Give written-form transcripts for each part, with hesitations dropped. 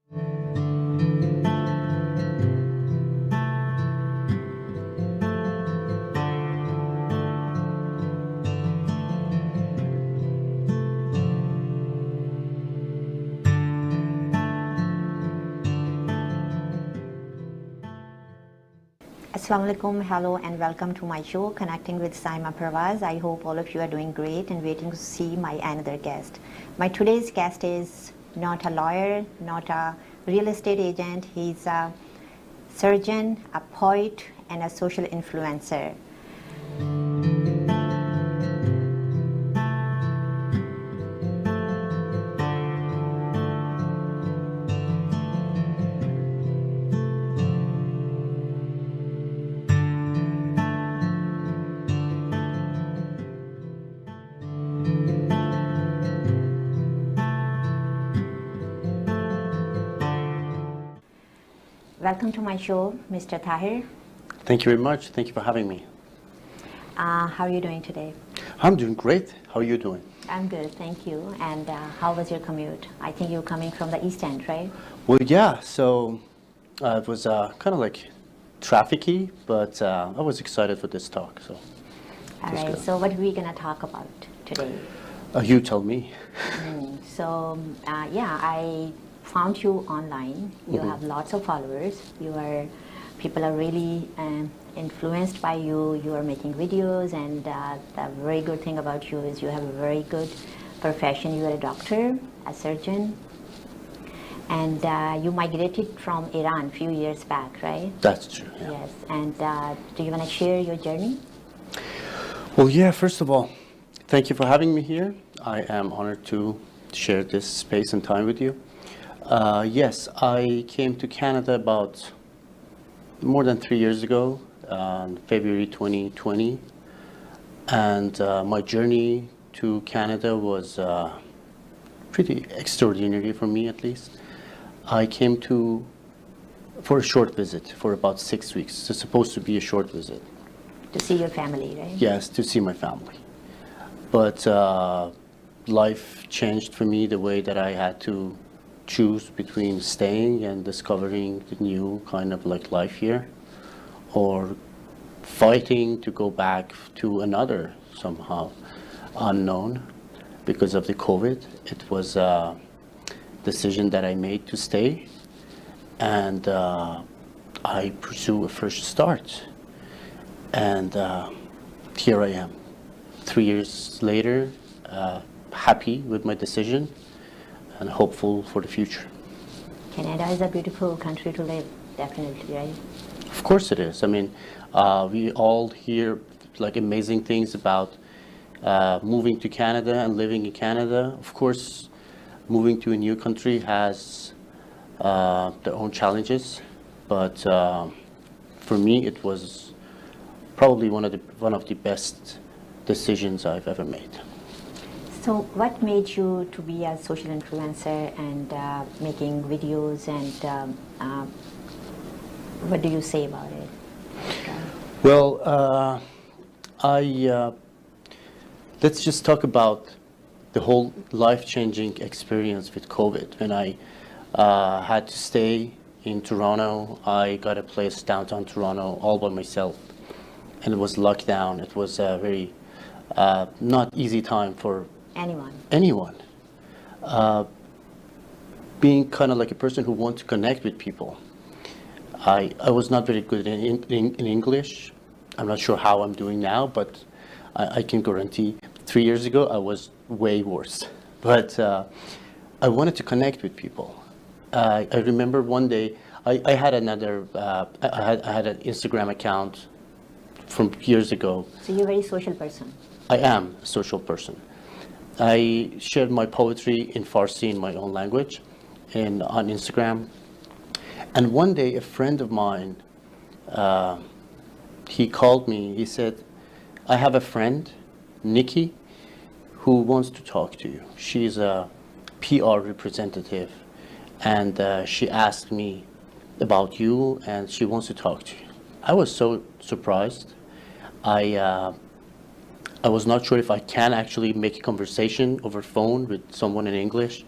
Assalamu alaikum, hello and welcome to my show Connecting with Saima Parwaz. I hope all of you are doing great and waiting to see my another guest. My today's guest is not a lawyer, not a real estate agent. He's a surgeon, a poet and a social influencer. Welcome to my show, Mr. Tahir. Thank you very much. Thank you for having me. How are you doing today? I'm doing great. How are you doing? I'm good, thank you. And how was your commute? I think you're coming from the East End, right? Well, yeah. So it was kind of like trafficy, but I was excited for this talk. So. All right. Good. So what are we gonna talk about today? You tell me. Yeah, I found you online. You have lots of followers. People are really influenced by you. You are making videos, and the very good thing about you is you have a very good profession. You are a doctor, a surgeon, and you migrated from Iran a few years back, right? That's true. Yeah. Yes. And do you want to share your journey? Well, yeah. First of all, thank you for having me here. I am honored to share this space and time with you. Yes, I came to Canada about more than 3 years ago, February 2020. And my journey to Canada was pretty extraordinary for me, at least. I came for a short visit for about 6 weeks. It's supposed to be a short visit. To see your family, right? Yes, to see my family. But life changed for me the way that I had to choose between staying and discovering the new kind of like life here, or fighting to go back to another somehow unknown because of the COVID. It was a decision that I made to stay, and I pursue a fresh start. And here I am, 3 years later, happy with my decision and hopeful for the future. Canada is a beautiful country to live, definitely, right? Of course it is. I mean, we all hear like amazing things about moving to Canada and living in Canada. Of course, moving to a new country has their own challenges, but for me, it was probably one of the best decisions I've ever made. So what made you to be a social influencer and making videos, and what do you say about it? Well, let's just talk about the whole life-changing experience with COVID. When I had to stay in Toronto, I got a place downtown Toronto all by myself, and it was lockdown. It was a very not easy time for anyone. Being kind of like a person who wants to connect with people. I was not very good in English. I'm not sure how I'm doing now, but I can guarantee 3 years ago I was way worse. But I wanted to connect with people. I remember one day I had I had an Instagram account from years ago. So you're a very social person. I am a social person. I shared my poetry in Farsi, in my own language, on Instagram. And one day, a friend of mine, he called me. He said, "I have a friend, Nikki, who wants to talk to you. She's a PR representative, and she asked me about you, and she wants to talk to you." I was so surprised. I was not sure if I can actually make a conversation over phone with someone in English.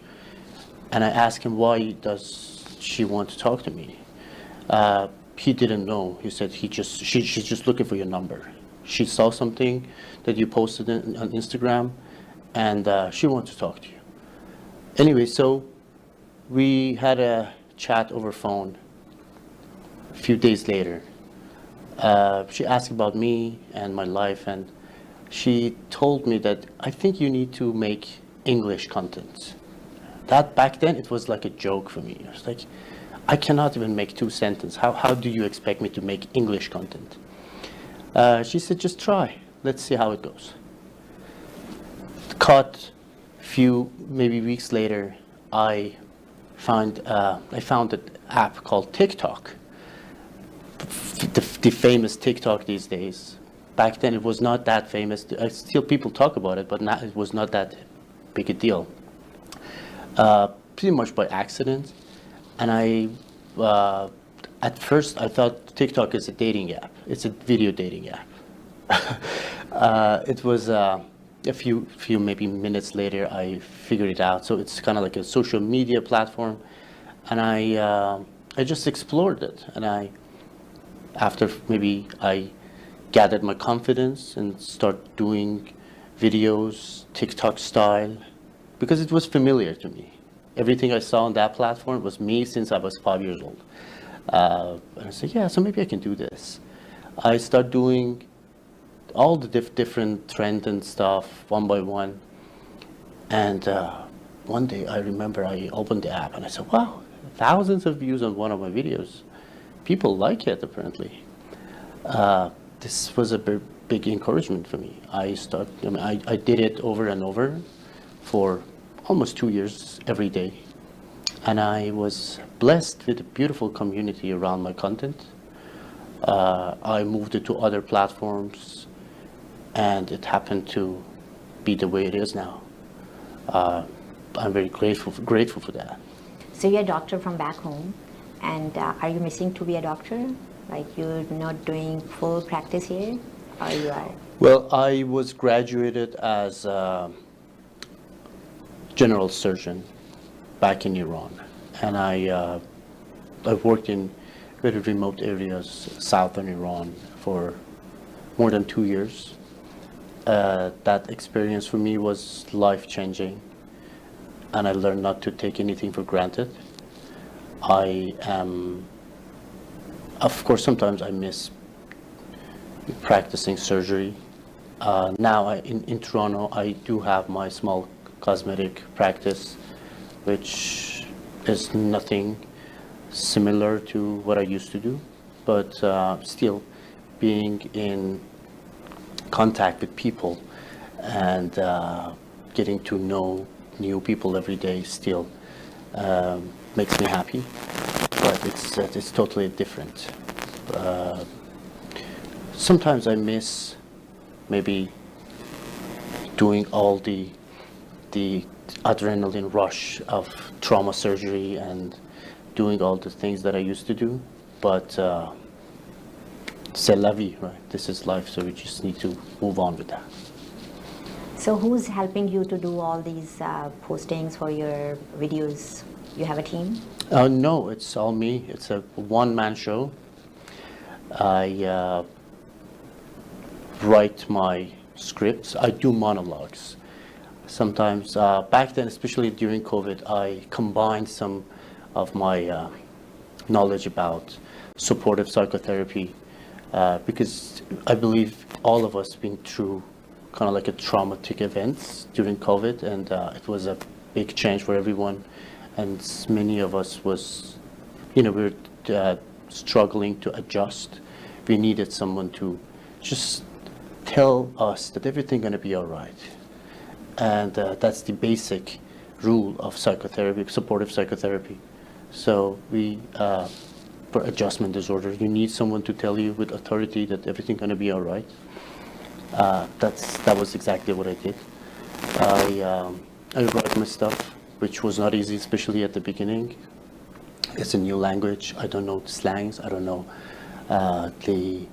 And I asked him, why does she wanted to talk to me. He didn't know. He said she's just looking for your number. She saw something that you posted on Instagram, and she wanted to talk to you. Anyway, so we had a chat over phone. A few days later, she asked about me and my life, and she told me that I think you need to make English content. That back then it was like a joke for me. I was like, I cannot even make 2 sentences. How do you expect me to make English content? She said, just try. Let's see how it goes. Cut few maybe weeks later, I found an app called TikTok. The famous TikTok these days. Back then it was not that famous. Still people talk about it, but it was not that big a deal. Pretty much by accident. And at first I thought TikTok is a dating app. It's a video dating app. It was a few maybe minutes later I figured it out. So it's kind of like a social media platform, and I just explored it. And after maybe I gathered my confidence and start doing videos TikTok style, because it was familiar to me. Everything I saw on that platform was me since I was 5 years old. And I said, yeah, so maybe I can do this. I start doing all the different trends and stuff one by one. And one day I remember I opened the app and I said, wow, thousands of views on one of my videos. People like it, apparently. This was a big encouragement for me. I did it over and over for almost 2 years every day. And I was blessed with a beautiful community around my content. I moved it to other platforms, and it happened to be the way it is now. I'm very grateful for that. So you're a doctor from back home, and are you missing to be a doctor? Like you're not doing full practice here, or you are? Well, I was graduated as a general surgeon back in Iran, and I worked in very remote areas, southern Iran, for more than 2 years. That experience for me was life-changing, and I learned not to take anything for granted. Of course, sometimes I miss practicing surgery. Now in Toronto, I do have my small cosmetic practice, which is nothing similar to what I used to do, but still being in contact with people and getting to know new people every day still makes me happy, but it's totally different. Sometimes I miss maybe doing all the adrenaline rush of trauma surgery and doing all the things that I used to do, but c'est la vie, right? This is life, so we just need to move on with that. So who's helping you to do all these postings for your videos? You have a team? No, it's all me. It's a one-man show. I write my scripts. I do monologues. Sometimes, back then, especially during COVID, I combined some of my knowledge about supportive psychotherapy because I believe all of us been through kind of like a traumatic events during COVID, and it was a big change for everyone, and many of us was, we were struggling to adjust. We needed someone to just tell us that everything gonna be all right, and that's the basic rule of psychotherapy, supportive psychotherapy. So for adjustment disorder, you need someone to tell you with authority that everything's gonna be all right. That was exactly what I did. I wrote my stuff, which was not easy, especially at the beginning. It's a new language. I don't know the slangs. I don't know the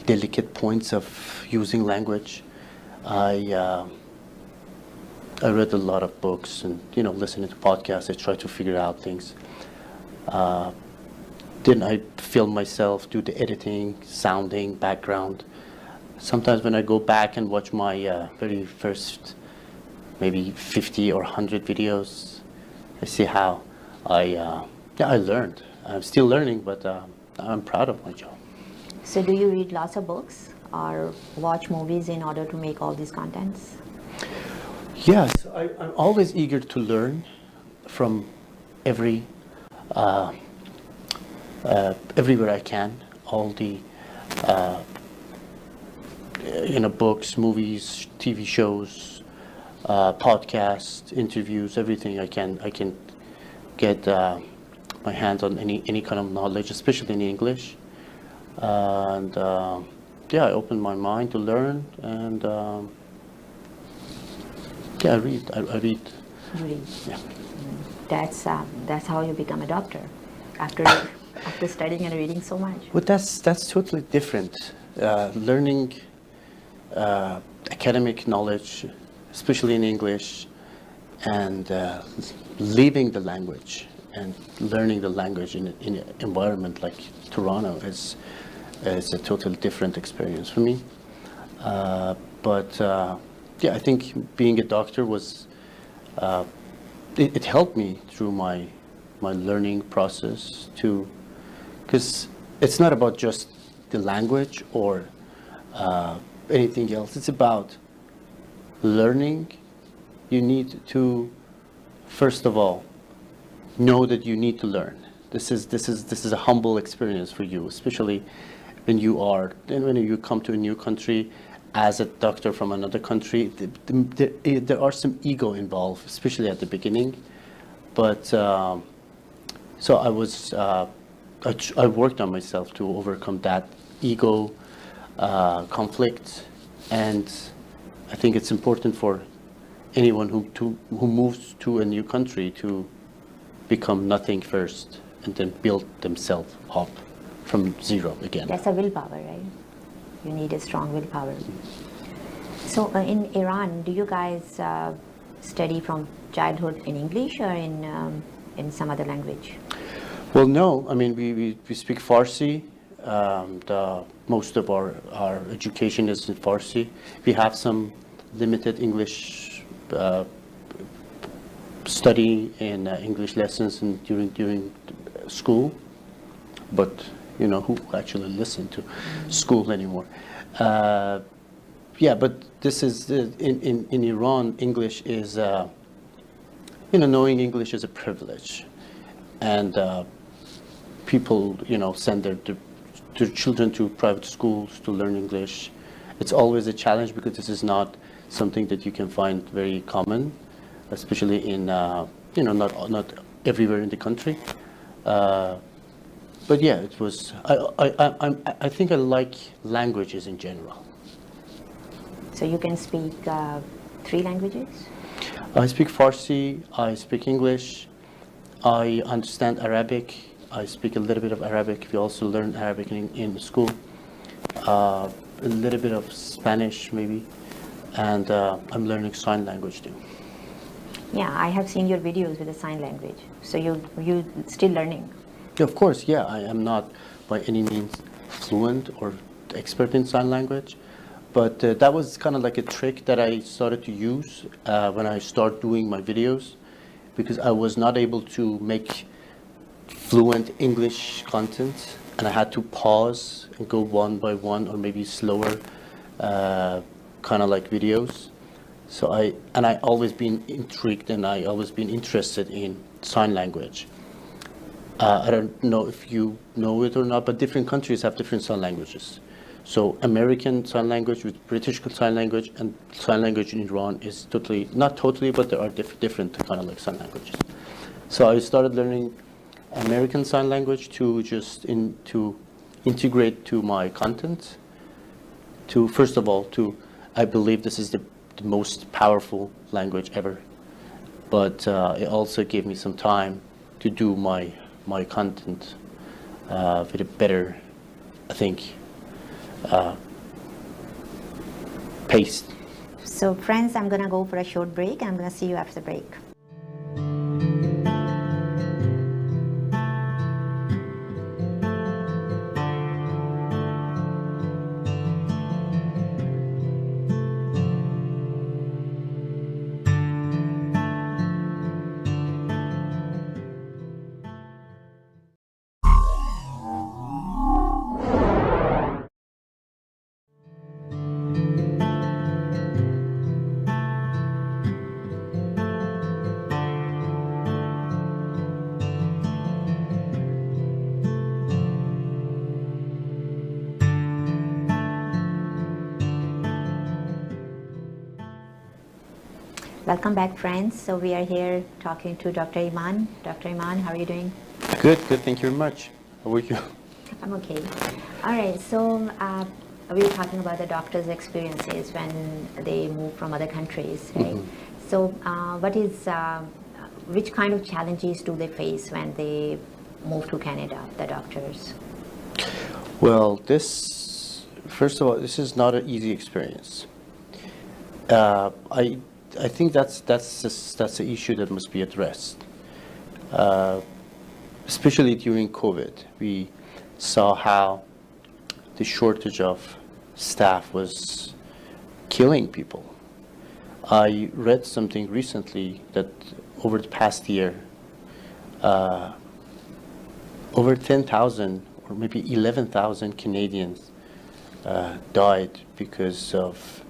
delicate points of using language. I read a lot of books and listening to podcasts. I tried to figure out things. Then I film myself, do the editing, sounding, background. Sometimes when I go back and watch my very first maybe 50 or 100 videos, I see how I learned. I'm still learning, but I'm proud of my job. So do you read lots of books or watch movies in order to make all these contents? Yes, I'm always eager to learn from every everywhere I can. All the books, movies, TV shows, podcasts, interviews, everything I can get my hands on any kind of knowledge, especially in English. And I open my mind to learn, and I read. I read. You read. Yeah. That's how you become a doctor, after studying and reading so much. But that's totally different. Learning academic knowledge, especially in English, and leaving the language and learning the language in an environment like Toronto is a totally different experience for me. I think being a doctor was it helped me through my learning process too, because it's not about just the language or anything else. It's about learning. You need to, first of all, know that you need to learn. This is a humble experience for you, especially when you come to a new country as a doctor from another country. There are some ego involved, especially at the beginning. But so I worked on myself to overcome that ego conflict, and I think it's important for anyone who moves to a new country to become nothing first and then build themselves up from zero again. That's a willpower, right? You need a strong willpower. So in Iran, do you guys study from childhood in English or in some other language? Well, no. I mean, we speak Farsi. Most of our education is in Farsi. We have some limited English study in English lessons during school, but who actually listen to school anymore? But this is in Iran. English is knowing English is a privilege, and people send their children to private schools to learn English. It's always a challenge because this is not something that you can find very common, especially in not everywhere in the country. But yeah, it was. I think I like languages in general. So you can speak 3 languages? I speak Farsi. I speak English. I understand Arabic. I speak a little bit of Arabic. We also learn Arabic in school. A little bit of Spanish maybe, and I'm learning sign language too. Yeah, I have seen your videos with the sign language. So you still learning? Yeah, of course, yeah. I am not by any means fluent or expert in sign language, but that was kind of like a trick that I started to use when I started doing my videos, because I was not able to make fluent English content, and I had to pause and go one by one or maybe slower kind of like videos. So I always been intrigued, and I always been interested in sign language. I don't know if you know it or not, but different countries have different sign languages. So American Sign Language with British Sign Language and sign language in Iran is totally, not totally, but there are different kind of like sign languages. So I started learning American Sign Language to to integrate to my content. First of all, I believe this is the most powerful language ever. But it also gave me some time to do my content with a better, I think, pace. So friends, I'm gonna go for a short break. I'm gonna see you after the break. Welcome back, friends. So we are here talking to Dr. Iman. Dr. Iman, how are you doing? Good, good. Thank you very much. How are you? I'm okay. All right. So we were talking about the doctors' experiences when they move from other countries, right? Mm-hmm. So which kind of challenges do they face when they move to Canada, the doctors? Well, first of all, this is not an easy experience. I think that's the issue that must be addressed. Especially during COVID, we saw how the shortage of staff was killing people. I read something recently that over the past year, over 10,000 or maybe 11,000 Canadians died because of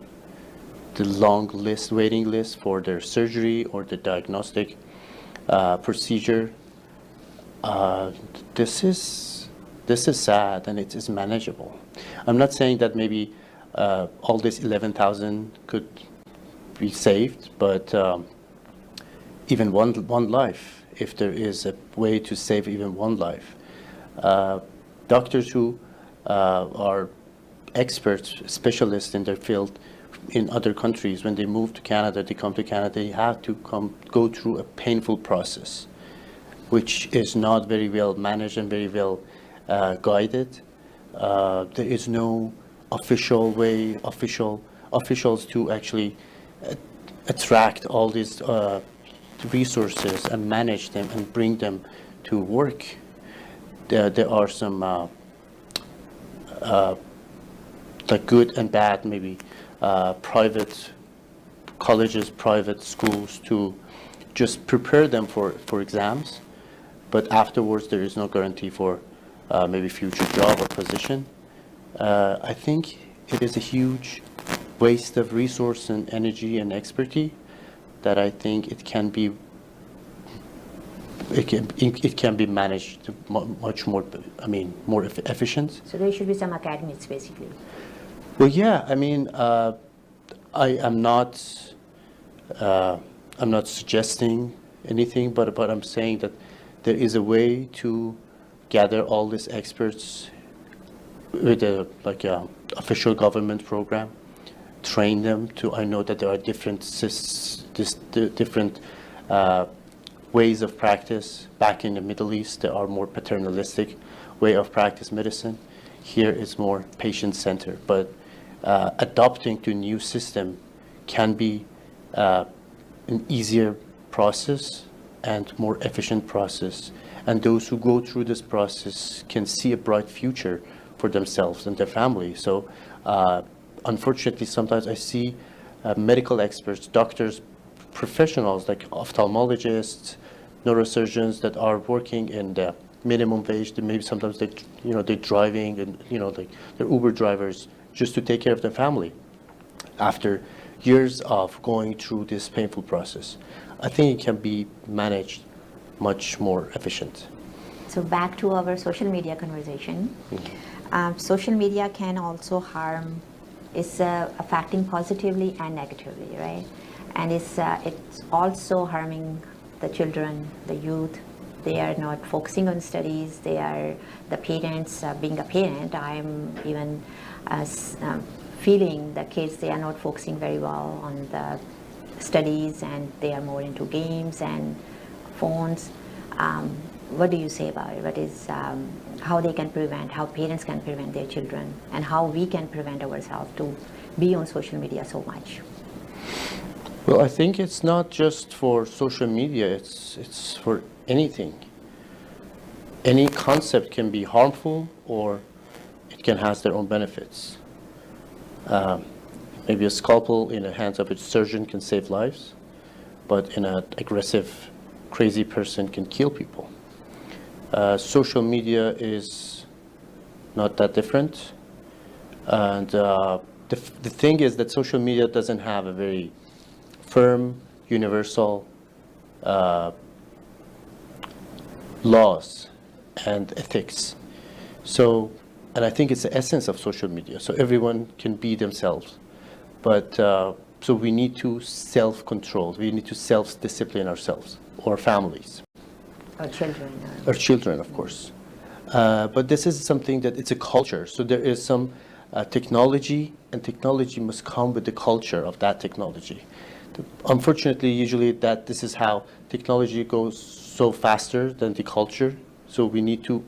the long waiting list for their surgery or the diagnostic procedure. This is sad, and it is manageable. I'm not saying that maybe all this 11,000 could be saved, but even one life, if there is a way to save even one life. Doctors who are experts, specialists in their field in other countries, when they move to Canada, they come to Canada, they have to go through a painful process, which is not very well managed and very well guided. There is no official way, officials to actually attract all these resources and manage them and bring them to work. There are some like good and bad, maybe private colleges, private schools to just prepare them for exams, but afterwards there is no guarantee for maybe future job or position. I think it is a huge waste of resource and energy and expertise that I think it can be managed much more, more efficient. So there should be some academies, basically. Well, yeah, I'm not suggesting anything, but I'm saying that there is a way to gather all these experts with a official government program, train them to. I know that there are different ways of practice. Back in the Middle East, there are more paternalistic way of practice medicine. Here is more patient-centered, but adopting to new system can be an easier process and more efficient process. And those who go through this process can see a bright future for themselves and their family. So unfortunately, sometimes I see medical experts, doctors, professionals like ophthalmologists, neurosurgeons that are working in the minimum wage. Maybe sometimes they're driving and they're Uber drivers just to take care of their family after years of going through this painful process. I think it can be managed much more efficient. So back to our social media conversation. Mm-hmm. Social media can also harm, it's affecting positively and negatively, right? And it's also harming the children, the youth. They are not focusing on studies. The parents, being a parent, I'm even feeling the kids, they are not focusing very well on the studies, and they are more into games and phones. What do you say about it? What is how they can prevent, how parents can prevent their children, and how we can prevent ourselves to be on social media so much? Well, I think it's not just for social media, it's for anything. Any concept can be harmful, or it can have their own benefits. Maybe a scalpel in the hands of a surgeon can save lives, but an aggressive, crazy person can kill people. Social media is not that different. And the thing is that social media doesn't have a very firm, universal laws and ethics. So, and I think it's the essence of social media. So everyone can be themselves. But So we need to self-control. We need to self-discipline ourselves or families. Or children. Or children, of course. But this is something that it's a culture. So there is some technology, and technology must come with the culture of that technology. Unfortunately, usually this is how technology goes so faster than the culture. So we need to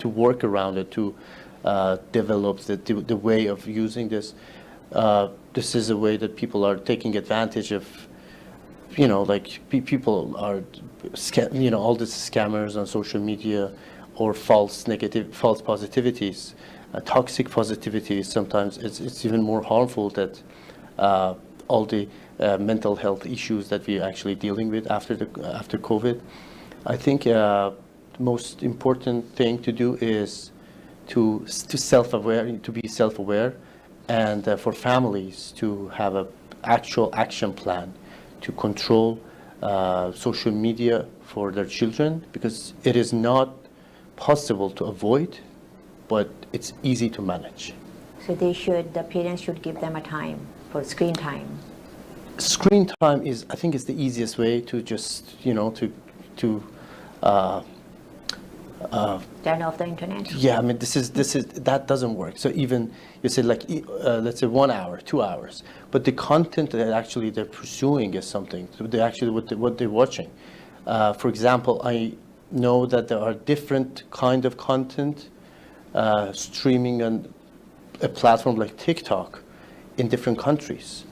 work around it to develop the way of using this. This is a way that people are taking advantage of. Like people are, all these scammers on social media, or false positivities, toxic positivities. Sometimes it's even more harmful that all the mental health issues that we're actually dealing with after COVID. I think the most important thing to do is to be self-aware, and for families to have an actual action plan to control social media for their children, because it is not possible to avoid, but it's easy to manage. So the parents should give them a time for screen time. Screen time I think is the easiest way to just, Turn off the internet. Yeah, I mean, that doesn't work. So even you said let's say 1 hour, 2 hours, but the content that actually they're pursuing is something. So they actually what they're watching. For example, I know that there are different kind of content streaming on a platform like TikTok in different countries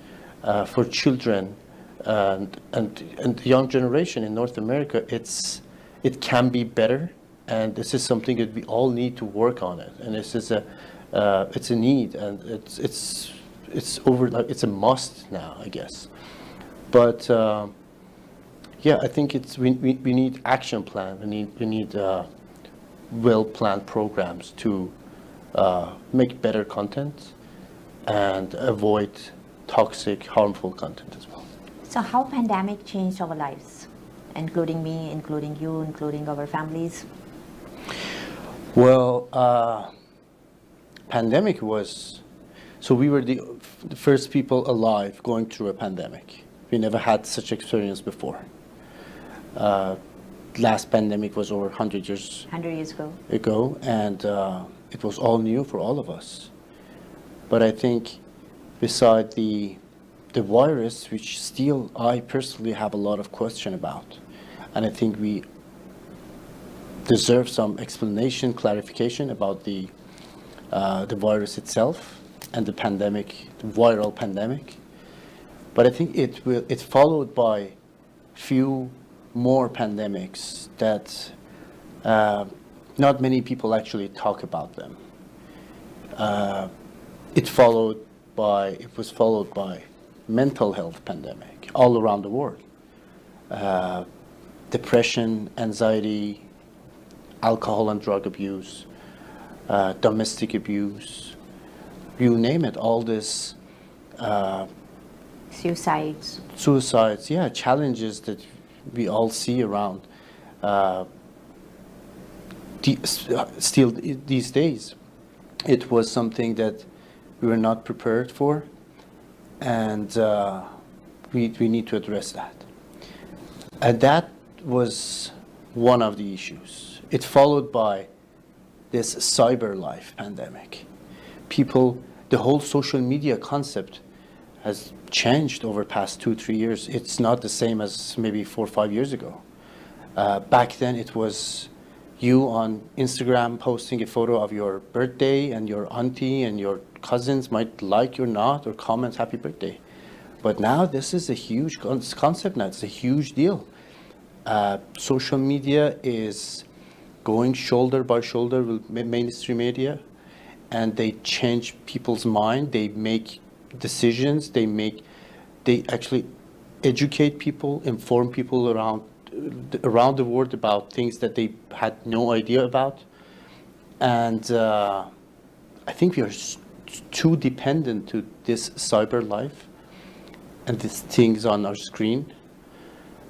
for children and the young generation in North America. It can be better. And this is something that we all need to work on it. And this is it's a need, and it's a must now, I guess. But yeah, I think we need action plan. We need well-planned programs to make better content and avoid toxic, harmful content as well. So how pandemic changed our lives, including me, including you, including our families? Well, pandemic was, so we were the first people alive going through a pandemic. We never had such experience before. Last pandemic was over 100 years ago, and it was all new for all of us. But I think beside the virus, which still I personally have a lot of question about, and I think we deserve some explanation, clarification about the virus itself and the pandemic, the viral pandemic. But I think it's followed by few more pandemics that not many people actually talk about them. It was followed by mental health pandemic all around the world. Depression, anxiety, alcohol and drug abuse, domestic abuse, you name it, all this. Suicides, yeah, challenges that we all see around still these days. It was something that we were not prepared for, and we need to address that. And that was one of the issues. It's followed by this cyber life pandemic. The whole social media concept has changed over the past 2-3 years. It's not the same as maybe 4 or 5 years ago. Back then it was you on Instagram posting a photo of your birthday, and your auntie and your cousins might like or not, or comment happy birthday. But now this is a huge concept now. It's a huge deal. Social media is going shoulder by shoulder with mainstream media, and they change people's mind. They make decisions. They actually educate people, inform people around the world about things that they had no idea about. And I think we are too dependent to this cyber life and these things on our screen.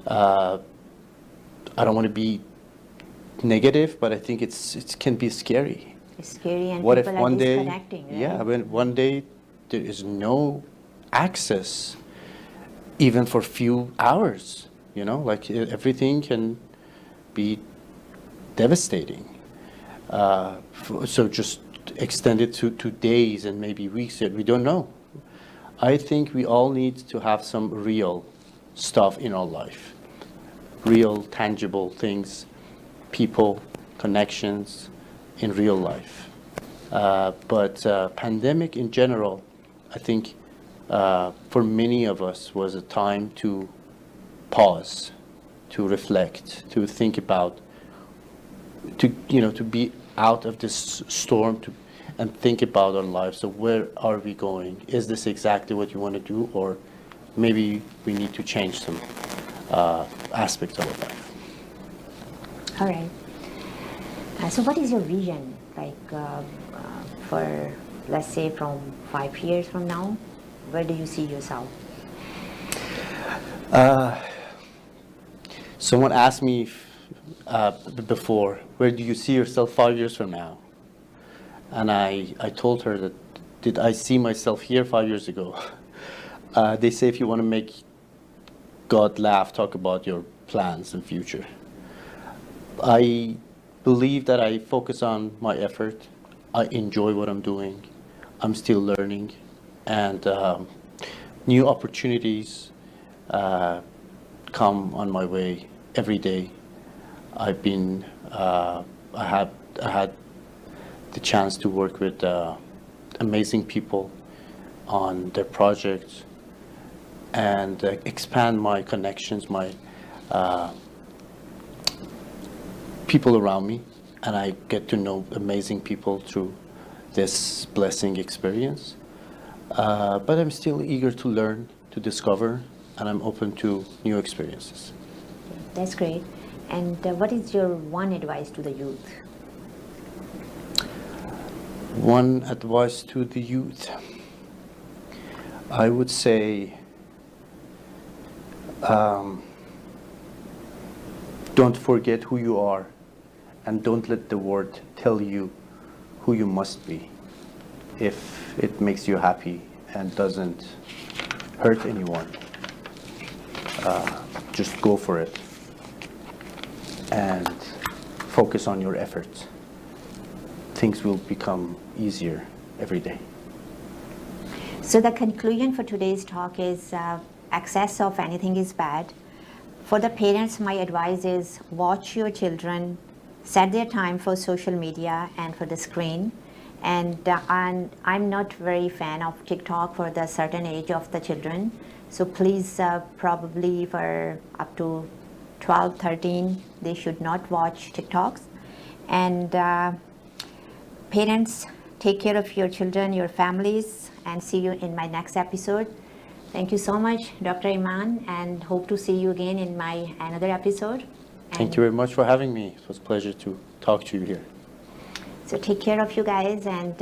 I don't want to be negative, but I think it can be scary. It's scary, and what people if one are day, disconnecting, right? yeah, when one day there is no access even for few hours, like everything can be devastating. So just extend it to days and maybe weeks, we don't know. I think we all need to have some real stuff in our life, real tangible things, people, connections in real life. But pandemic in general, I think for many of us was a time to pause, to reflect, to think about, to be out of this storm, and think about our lives. So where are we going? Is this exactly what you want to do, or maybe we need to change some aspects of our life? All right. So what is your vision, for, let's say, from 5 years from now? Where do you see yourself? Someone asked me before, where do you see yourself 5 years from now? And I told her that, did I see myself here 5 years ago? They say if you want to make God laugh, talk about your plans and future. I believe that I focus on my effort. I enjoy what I'm doing. I'm still learning, and new opportunities come on my way every day. I had the chance to work with amazing people on their projects and expand my connections, my people around me, and I get to know amazing people through this blessing experience. But I'm still eager to learn, to discover, and I'm open to new experiences. That's great. And what is your one advice to the youth? One advice to the youth, I would say, don't forget who you are, and don't let the world tell you who you must be. If it makes you happy and doesn't hurt anyone, just go for it and focus on your efforts. Things will become easier every day. So the conclusion for today's talk is excess of anything is bad. For the parents, my advice is watch your children, set their time for social media and for the screen. And I'm not very fan of TikTok for the certain age of the children. So please, probably for up to 12, 13, they should not watch TikToks. And parents, take care of your children, your families, and see you in my next episode. Thank you so much, Dr. Iman, and hope to see you again in my another episode. Thank you very much for having me. It was a pleasure to talk to you here. So take care of you guys, and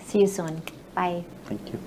see you soon. Bye. Thank you.